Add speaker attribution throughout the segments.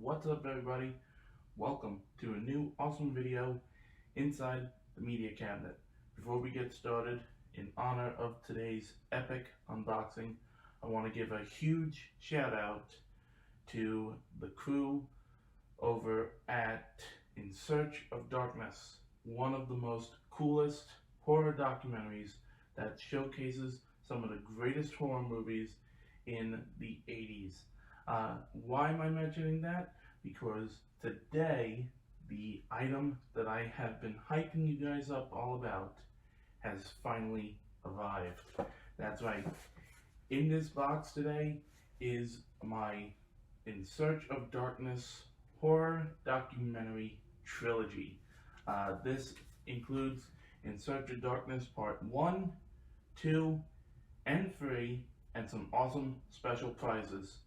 Speaker 1: What's up, everybody? Welcome to a new awesome video inside the media cabinet. Before we get started, in honor of today's epic unboxing, I want to give a huge shout out to the crew over at In Search of Darkness, one of the most coolest horror documentaries that showcases some of the greatest horror movies in the 80s. Why am I mentioning that? Because today, the item that I have been hyping you guys up all about has finally arrived. That's right. In this box today is my In Search of Darkness horror documentary trilogy. This includes In Search of Darkness Part 1, 2, and 3, and some awesome special prizes.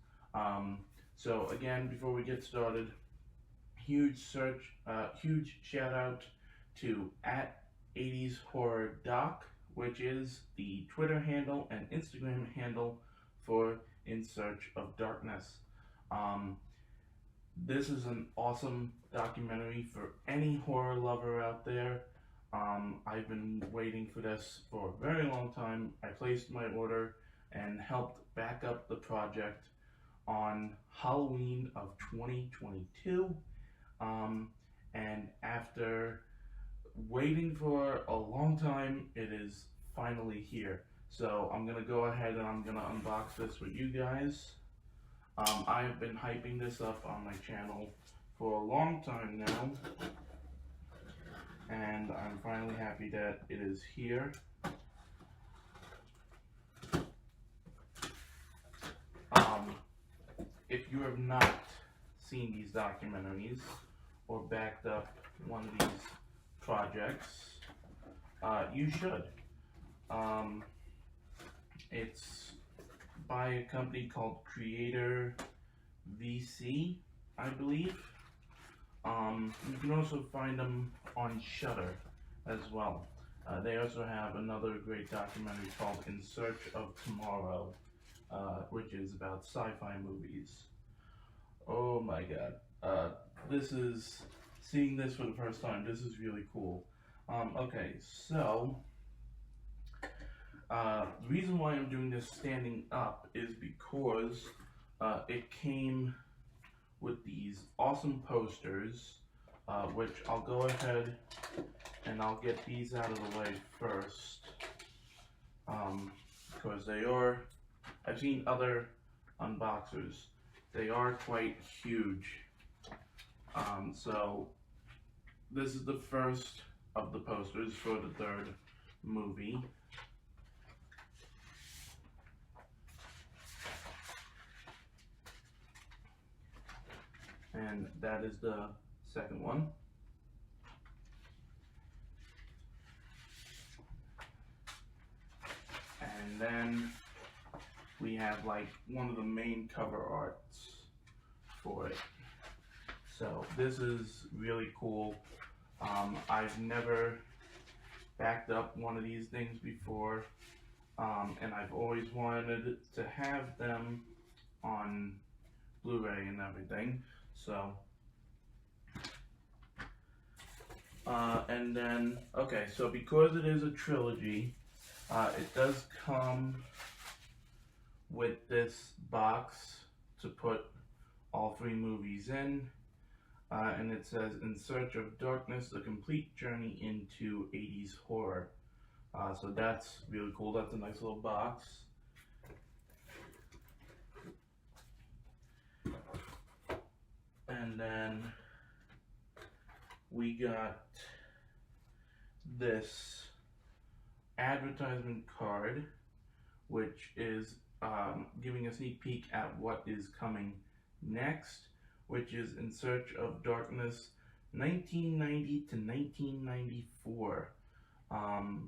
Speaker 1: So again, before we get started, huge shout out to @80shorrordoc, which is the Twitter handle and Instagram handle for In Search of Darkness. This is an awesome documentary for any horror lover out there. I've been waiting for this for a very long time. I placed my order and helped back up the project on Halloween of 2022, and after waiting for a long time, it is finally here. So I'm gonna go ahead and I'm gonna unbox this with you guys. I have been hyping this up on my channel for a long time now, and I'm finally happy that it is here. If you have not seen these documentaries or backed up one of these projects, you should. It's by a company called Creator VC, I believe. You can also find them on Shudder as well. They also have another great documentary called In Search of Tomorrow, which is about sci-fi movies. Oh my god. Seeing this for the first time, this is really cool. Okay, so, the reason why I'm doing this standing up is because it came with these awesome posters, which I'll go ahead and I'll get these out of the way first, because I've seen other unboxers, they are quite huge. So this is the first of the posters for the third movie. And that is the second one. And then we have like one of the main cover arts for it. So this is really cool. I've never backed up one of these things before, and I've always wanted to have them on Blu-ray and everything. So, and then, okay, so because it is a trilogy, it does come with this box to put all three movies in, and it says In Search of Darkness, the complete journey into 80s horror. So that's really cool. That's a nice little box. And then we got this advertisement card, which is giving a sneak peek at what is coming next, which is In Search of Darkness 1990 to 1994,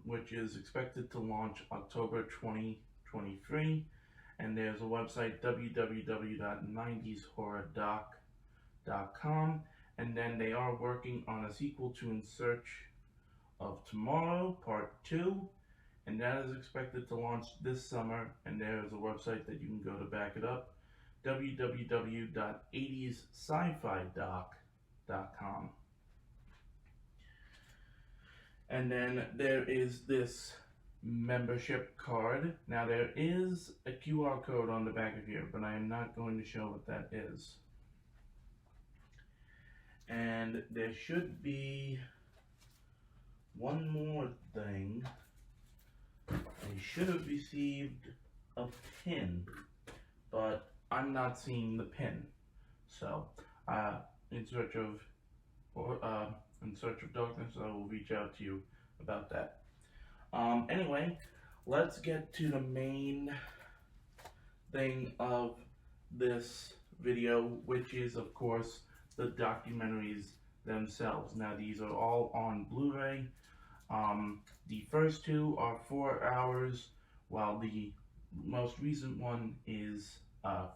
Speaker 1: which is expected to launch October 2023. And there's a website, www.90shorrordoc.com, and then they are working on a sequel to In Search of Tomorrow Part 2, and that is expected to launch this summer, and there is a website that you can go to back it up, www.80sci-fi.com. And then there is this membership card. Now there is a QR code on the back of here, but I am not going to show what that is. And there should be one more thing. I should have received a pin, but I'm not seeing the pin. So, in search of darkness, I will reach out to you about that. Anyway, let's get to the main thing of this video, which is, of course, the documentaries themselves. Now, these are all on Blu-ray. The first two are 4 hours, while the most recent one is 5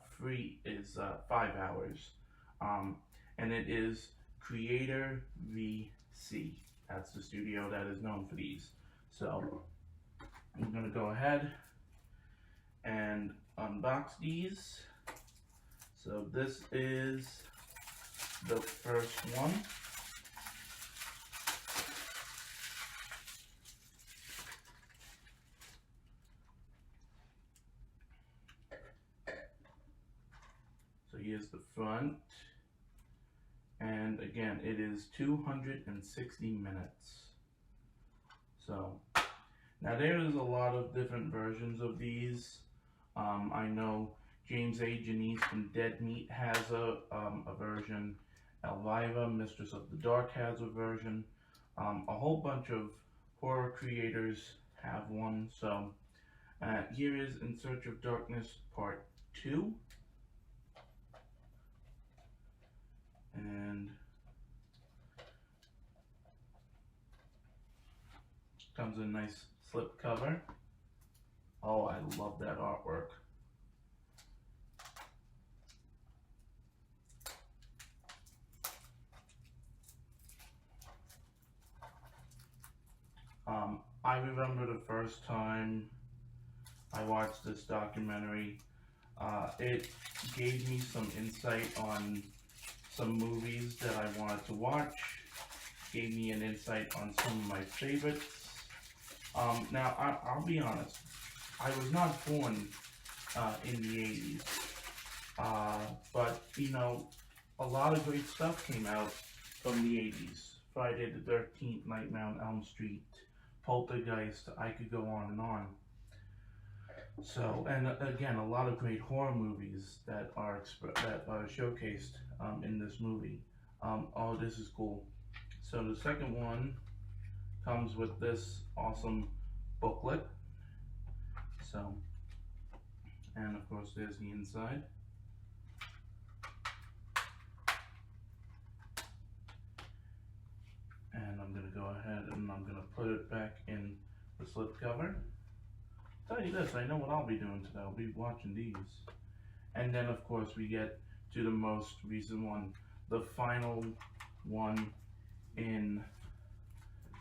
Speaker 1: hours. And it is Creator VC. That's the studio that is known for these. So I'm gonna go ahead and unbox these. So this is the first one. So here's the front. And again, it is 260 minutes. So now there is a lot of different versions of these. I know James A. Janice from Dead Meat has a version. Elvira, Mistress of the Dark, has a version. A whole bunch of horror creators have one. So here is In Search of Darkness Part 2. And comes in a nice slip cover. Oh, I love that artwork. I remember the first time I watched this documentary, it gave me some insight on some movies that I wanted to watch, gave me an insight on some of my favorites. Now, I'll be honest, I was not born in the 80s, but, you know, a lot of great stuff came out from the 80s. Friday the 13th, Nightmare on Elm Street, Poltergeist, I could go on and on. So, and again, a lot of great horror movies that are showcased in this movie. Oh, this is cool. So the second one comes with this awesome booklet. So, and of course there's the inside. And I'm going to go ahead and I'm going to put it back in the slipcover. Tell you this, I know what I'll be doing today. I'll be watching these. And then of course we get to the most recent one, the final one in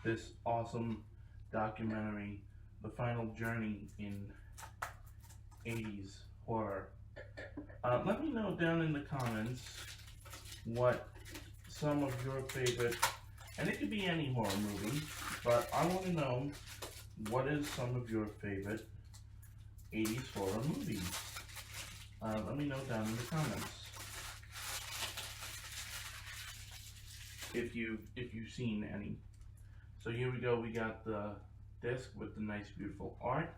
Speaker 1: this awesome documentary, the final journey in 80s horror. Let me know down in the comments what some of your favorite, and it could be any horror movie, but I want to know what is some of your favorite 80s horror movies. Let me know down in the comments if you've seen any. So here we go. We got the disc with the nice beautiful art,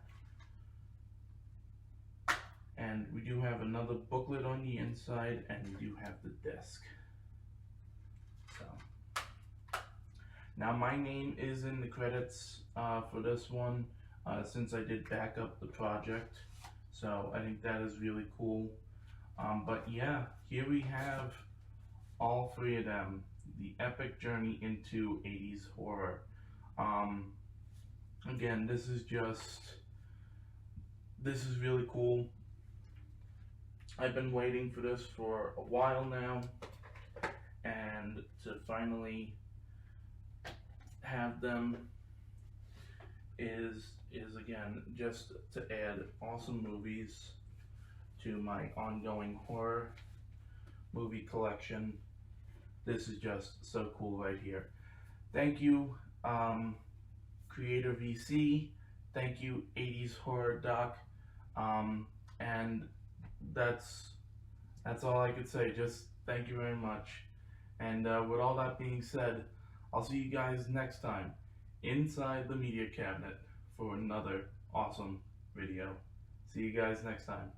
Speaker 1: and we do have another booklet on the inside, and we do have the disc. So now my name is in the credits for this one, since I did back up the project. So I think that is really cool. But yeah, here we have all three of them. The epic journey into 80s horror. Again, this is really cool. I've been waiting for this for a while now, and to finally have them is again just to add awesome movies to my ongoing horror movie collection. This is just so cool right here. Thank you, Creator VC. Thank you, 80s Horror Doc. And that's all I could say. Just thank you very much. And with all that being said, I'll see you guys next time inside the media cabinet for another awesome video. See you guys next time.